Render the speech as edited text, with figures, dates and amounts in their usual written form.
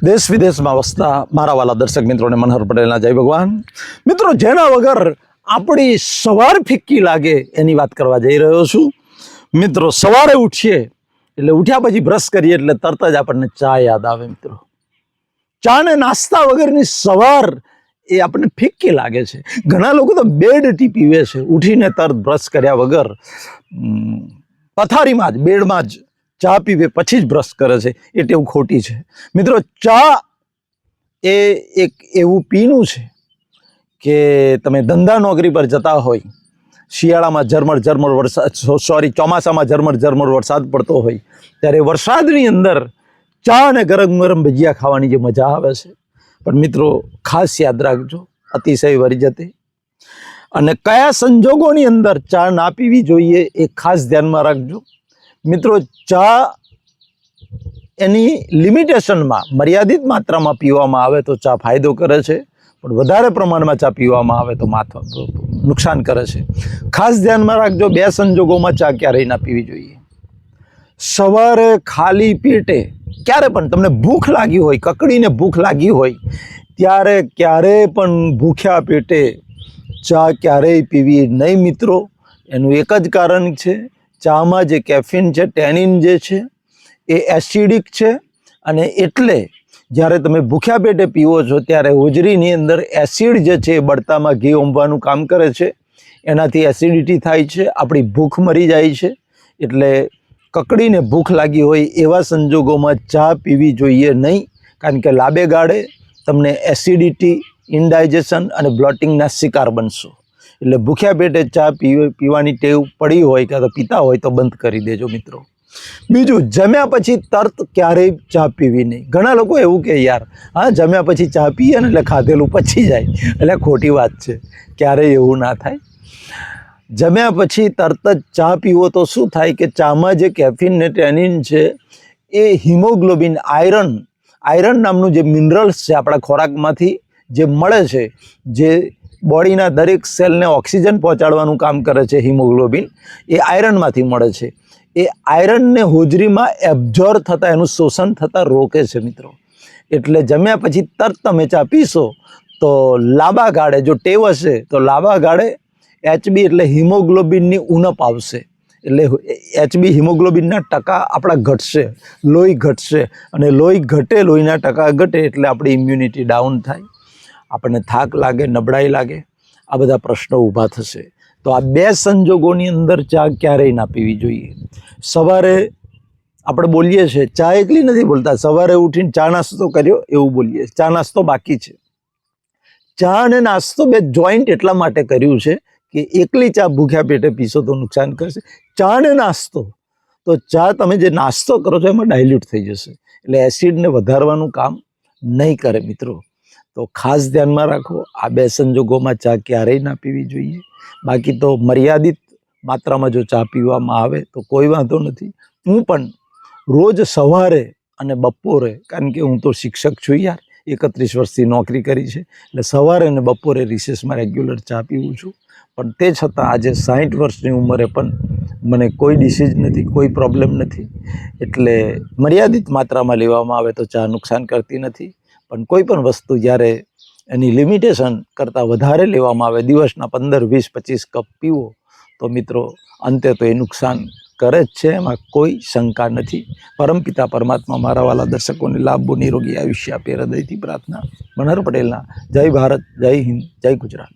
દેશ વિદેશમાં વસતા મારા વાલા દર્શક મિત્રોને મનહર પટેલના જય ભગવાન. મિત્રો, જેના વગર આપણી સવાર ફિક્કી લાગે એની વાત કરવા જઈ રહ્યો છું. મિત્રો, સવારે ઉઠીએ એટલે ઉઠ્યા પછી બ્રશ કરીએ એટલે તરત જ આપણને ચા યાદ આવે. મિત્રો, ચા ને નાસ્તા વગરની સવાર એ આપણને ફિક્કી લાગે છે. ઘણા લોકો તો બેડ ટી પીવે છે, ઉઠીને તરત બ્રશ કર્યા વગર પથારીમાં જ બેડમાં જ ચા પીવે પછી જ બ્રશ કરે છે. એ ટેવ ખોટી છે. મિત્રો, ચા એ એક એવું પીણું છે કે તમે ધંધા નોકરી પર જતા હોય, શિયાળામાં ઝરમર વરસાદ ચોમાસામાં ઝરમર વરસાદ પડતો હોય ત્યારે વરસાદની અંદર ચા અને ગરમ ગરમ ભજીયા ખાવાની જે મજા આવે છે. પણ મિત્રો, ખાસ યાદ રાખજો, અતિશય વરજતે અને કયા સંજોગોની અંદર ચા ના પીવી જોઈએ એ ખાસ ધ્યાનમાં રાખજો. મિત્રો, ચા એની લિમિટેશનમાં મર્યાદિત માત્રામાં પીવામાં આવે તો ચા ફાયદો કરે છે, પણ વધારે પ્રમાણમાં ચા પીવામાં આવે તો નુકસાન કરે છે. ખાસ ધ્યાનમાં રાખજો, બે સંજોગોમાં ચા ક્યારેય ના પીવી જોઈએ. સવારે ખાલી પેટે ક્યારે પણ તમને ભૂખ લાગી હોય, કકડીને ભૂખ લાગી હોય ત્યારે ક્યારે પણ ભૂખ્યા પેટે ચા ક્યારેય પીવી નહીં. મિત્રો, એનું એક જ કારણ છે, ચામાં જે કેફીન છે, ટેનિન જે છે એ એસિડિક છે અને એટલે જ્યારે તમે ભૂખ્યા પેટે પીવો છો ત્યારે હોજરીની અંદર એસિડ જે છે એ બળતામાં ઘી ઓંબવાનું કામ કરે છે. એનાથી એસિડિટી થાય છે, આપણી ભૂખ મરી જાય છે. એટલે કકડીને ભૂખ લાગી હોય એવા સંજોગોમાં ચા પીવી જોઈએ નહીં, કારણ કે લાંબે ગાળે તમને એસિડિટી, ઇન્ડાઇજેશન અને બ્લોટિંગના શિકાર બનશો. એટલે ભૂખ્યા પેટે ચા પીવાની ટેવ પડી હોય કે પીતા હોય તો બંધ કરી દેજો. મિત્રો, બીજું, જમ્યા પછી તરત ક્યારેય ચા પીવી નહીં. ઘણા લોકો એવું કે યાર જમ્યા પછી ચા પીએ ને એટલે ખાધેલું પચી જાય, એટલે ખોટી વાત છે. ક્યારેય એવું ના થાય. જમ્યા પછી તરત જ ચા પીવો તો શું થાય કે ચામાં જે કેફીન ને ટેનિન છે એ હિમોગ્લોબિન, આયરન નામનું જે મિનરલ્સ છે આપણા ખોરાકમાંથી જે મળે છે, જે બોડીના દરેક સેલને ઓક્સિજન પહોંચાડવાનું કામ કરે છે, હિમોગ્લોબિન એ આયરનમાંથી મળે છે. એ આયરનને હોજરીમાં એબ્ઝોર્બ થતાં, એનું શોષણ થતાં રોકે છે. મિત્રો, એટલે જમ્યા પછી તરત તમે ચા પીશો તો લાંબા ગાળે, જો ટેવ હશે તો લાંબા ગાળે એચબી એટલે હિમોગ્લોબિનની ઉણપ આવશે. એટલે એચબી હિમોગ્લોબિનના ટકા આપણા ઘટશે, લોહી ઘટશે અને લોહી ઘટે, લોહીના ટકા ઘટે એટલે આપણી ઇમ્યુનિટી ડાઉન થાય, આપણને થાક લાગે, નબળાઈ લાગે, આ બધા પ્રશ્નો ઊભા થશે. તો આ બે સંજોગોની અંદર ચા ક્યારેય ના પીવી જોઈએ. સવારે આપણે બોલીએ છીએ, ચા એકલી નથી બોલતા, સવારે ઉઠીને ચા નાસ્તો કર્યો એવું બોલીએ. ચા નાસ્તો બાકી છે. ચા અને નાસ્તો બે જોઈન્ટ એટલા માટે કર્યું છે કે એકલી ચા ભૂખ્યા પેટે પીશો તો નુકસાન કરશે. ચા અને નાસ્તો, તો ચા તમે જે નાસ્તો કરો છો એમાં ડાયલ્યુટ થઈ જશે, એટલે એસિડને વધારવાનું કામ નહીં કરે. મિત્રો, તો ખાસ ધ્યાનમાં રાખો, આ બે સંજોગોમાં ચા ક્યારેય ના પીવી જોઈએ. બાકી તો મર્યાદિત માત્રામાં જો ચા પીવામાં આવે તો કોઈ વાંધો નથી. હું પણ રોજ સવારે અને બપોરે, કારણ કે હું તો શિક્ષક છું યાર, 31 વર્ષથી નોકરી કરી છે, એટલે સવારે અને બપોરે રિસેસમાં રેગ્યુલર ચા પીવું છું. પણ તે છતાં આજે 60 વર્ષની ઉંમરે પણ મને કોઈ ડિસીઝ નથી, કોઈ પ્રોબ્લેમ નથી. એટલે મર્યાદિત માત્રામાં લેવામાં આવે તો ચા નુકસાન કરતી નથી. પણ કોઈ પણ વસ્તુ જ્યારે એની લિમિટેશન કરતાં વધારે લેવામાં આવે, દિવસના 15, 20, 25 કપ પીવો તો મિત્રો અંતે તો એ નુકસાન કરે જ છે, એમાં કોઈ શંકા નથી. પરમપિતા પરમાત્મા મારા વાલા દર્શકોને લાંબુ નિરોગી આયુષ્ય આપે, હૃદયથી પ્રાર્થના. મનહર પટેલના જય ભારત, જય હિન્દ, જય ગુજરાત.